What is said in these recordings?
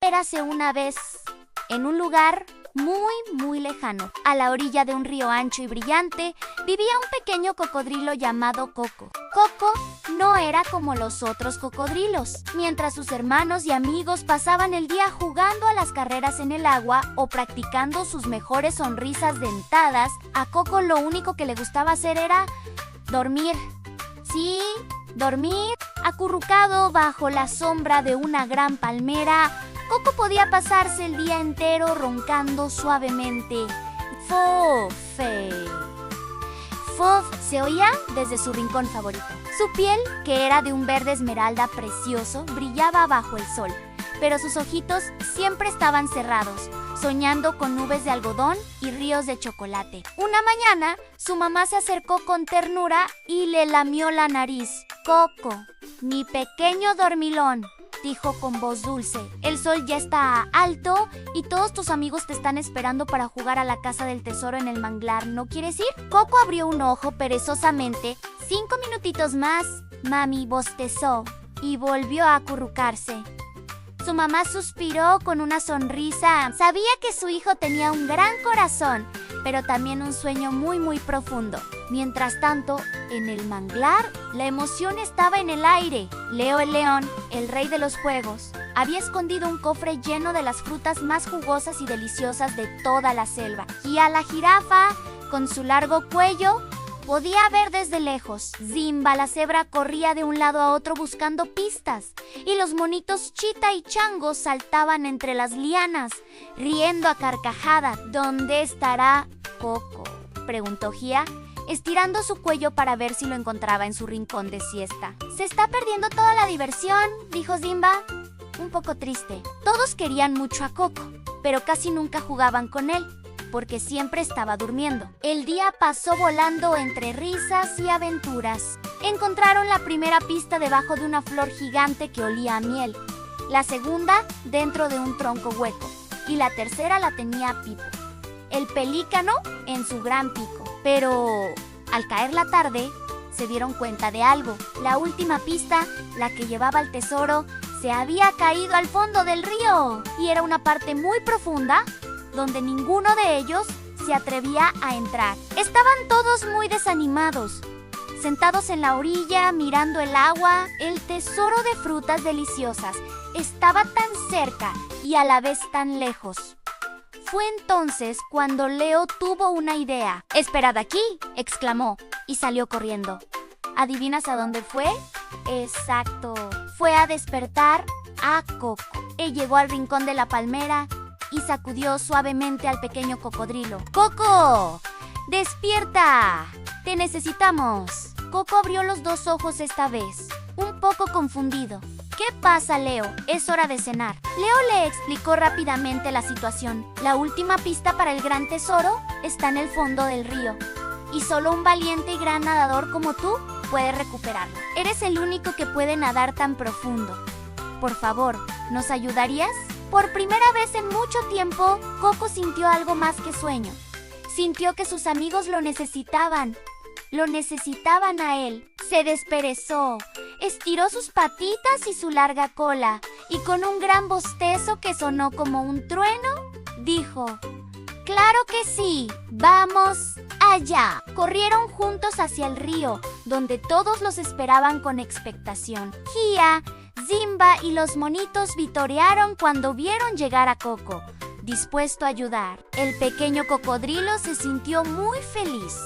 Érase una vez, en un lugar muy lejano, a la orilla de un río ancho y brillante, vivía un pequeño cocodrilo llamado Coco. Coco no era como los otros cocodrilos. Mientras sus hermanos y amigos pasaban el día jugando a las carreras en el agua o practicando sus mejores sonrisas dentadas, a Coco lo único que le gustaba hacer era dormir. Sí, dormir. Acurrucado bajo la sombra de una gran palmera, Coco podía pasarse el día entero roncando suavemente. Fofe. Fof se oía desde su rincón favorito. Su piel, que era de un verde esmeralda precioso, brillaba bajo el sol, pero sus ojitos siempre estaban cerrados, soñando con nubes de algodón y ríos de chocolate. Una mañana, su mamá se acercó con ternura y le lamió la nariz. «Coco, mi pequeño dormilón», dijo con voz dulce. «El sol ya está alto y todos tus amigos te están esperando para jugar a la casa del tesoro en el manglar. ¿No quieres ir?» Coco abrió un ojo perezosamente. 5 minutitos más, mami bostezó y volvió a acurrucarse. Su mamá suspiró con una sonrisa. Sabía que su hijo tenía un gran corazón, pero también un sueño muy profundo. Mientras tanto, en el manglar, la emoción estaba en el aire. Leo el león, el rey de los juegos, había escondido un cofre lleno de las frutas más jugosas y deliciosas de toda la selva. Y a la jirafa, con su largo cuello, podía ver desde lejos. Simba, la cebra, corría de un lado a otro buscando pistas, y los monitos Chita y Chango saltaban entre las lianas, riendo a carcajadas. «¿Dónde estará Coco?», preguntó Gia, estirando su cuello para ver si lo encontraba en su rincón de siesta. «Se está perdiendo toda la diversión», dijo Simba, un poco triste. Todos querían mucho a Coco, pero casi nunca jugaban con él, porque siempre estaba durmiendo. El día pasó volando entre risas y aventuras. Encontraron la primera pista debajo de una flor gigante que olía a miel, la segunda dentro de un tronco hueco, y la tercera la tenía Pipo, el pelícano, en su gran pico. Pero al caer la tarde, se dieron cuenta de algo. La última pista, la que llevaba al tesoro, se había caído al fondo del río, y era una parte muy profunda donde ninguno de ellos se atrevía a entrar. Estaban todos muy desanimados, sentados en la orilla, mirando el agua. El tesoro de frutas deliciosas estaba tan cerca y a la vez tan lejos. Fue entonces cuando Leo tuvo una idea. «¡Esperad aquí!», exclamó, y salió corriendo. ¿Adivinas a dónde fue? Exacto, fue a despertar a Coco. Él llegó al rincón de la palmera y sacudió suavemente al pequeño cocodrilo. «¡Coco! ¡Despierta! ¡Te necesitamos!». Coco abrió los 2 ojos esta vez, un poco confundido. «¿Qué pasa, Leo? Es hora de cenar». Leo le explicó rápidamente la situación. «La última pista para el gran tesoro está en el fondo del río, y solo un valiente y gran nadador como tú puede recuperarlo. Eres el único que puede nadar tan profundo. Por favor, ¿nos ayudarías?». Por primera vez en mucho tiempo, Coco sintió algo más que sueño. Sintió que sus amigos lo necesitaban. Lo necesitaban a él. Se desperezó, estiró sus patitas y su larga cola, y con un gran bostezo que sonó como un trueno, dijo: «¡Claro que sí! ¡Vamos allá!». Corrieron juntos hacia el río, donde todos los esperaban con expectación. Gia, Simba y los monitos vitorearon cuando vieron llegar a Coco, dispuesto a ayudar. El pequeño cocodrilo se sintió muy feliz.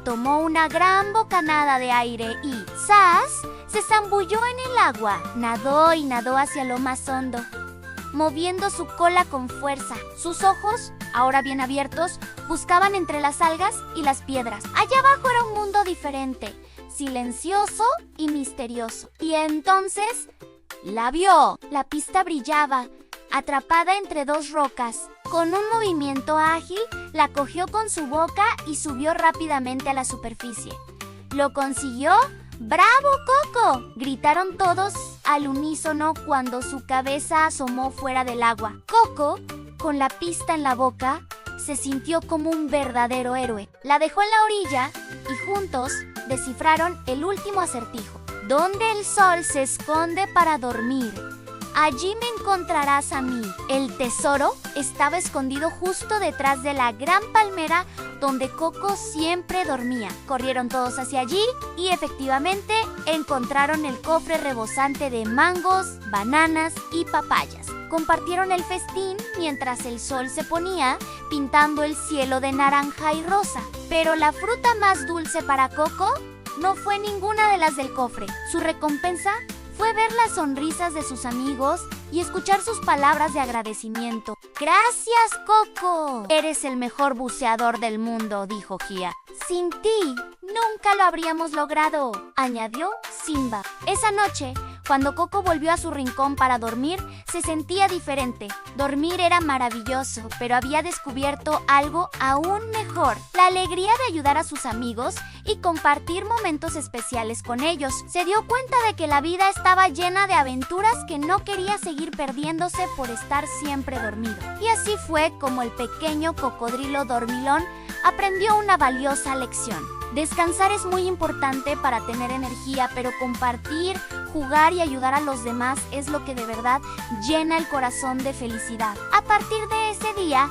Tomó una gran bocanada de aire y ¡zas!, se zambulló en el agua. Nadó y nadó hacia lo más hondo, moviendo su cola con fuerza. Sus ojos, ahora bien abiertos, buscaban entre las algas y las piedras. Allá abajo era un mundo diferente, silencioso y misterioso. Y entonces la vio. La pista brillaba, atrapada entre 2 rocas. Con un movimiento ágil, la cogió con su boca y subió rápidamente a la superficie. ¿Lo consiguió? ¡Bravo, Coco!, gritaron todos al unísono cuando su cabeza asomó fuera del agua. Coco, con la pista en la boca, se sintió como un verdadero héroe. La dejó en la orilla y juntos descifraron el último acertijo. ¿Dónde el sol se esconde para dormir? allí me encontrarás a mí. El tesoro estaba escondido justo detrás de la gran palmera donde Coco siempre dormía. Corrieron todos hacia allí y efectivamente encontraron el cofre rebosante de mangos, bananas y papayas. Compartieron el festín mientras el sol se ponía, pintando el cielo de naranja y rosa. Pero la fruta más dulce para Coco no fue ninguna de las del cofre. Su recompensa fue ver las sonrisas de sus amigos y escuchar sus palabras de agradecimiento. ¡Gracias, Coco! Eres el mejor buceador del mundo, dijo Gia. Sin ti, nunca lo habríamos logrado, añadió Simba. Esa noche, cuando Coco volvió a su rincón para dormir, se sentía diferente. Dormir era maravilloso, pero había descubierto algo aún mejor: la alegría de ayudar a sus amigos y compartir momentos especiales con ellos. Se dio cuenta de que la vida estaba llena de aventuras que no quería seguir perdiéndose por estar siempre dormido. Y así fue como el pequeño cocodrilo dormilón aprendió una valiosa lección. Descansar es muy importante para tener energía, pero compartir, jugar y ayudar a los demás es lo que de verdad llena el corazón de felicidad. A partir de ese día,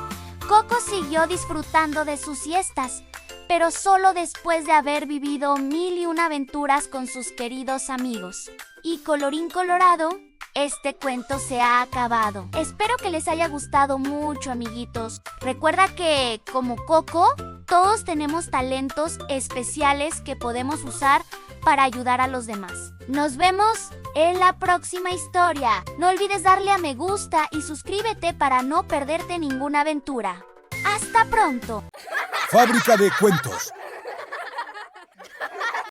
Coco siguió disfrutando de sus siestas, pero solo después de haber vivido 1001 aventuras con sus queridos amigos. Y colorín colorado, este cuento se ha acabado. Espero que les haya gustado mucho, amiguitos. Recuerda que, como Coco, todos tenemos talentos especiales que podemos usar para ayudar a los demás. Nos vemos en la próxima historia. No olvides darle a me gusta y suscríbete para no perderte ninguna aventura. ¡Hasta pronto! Fábrica de Cuentos.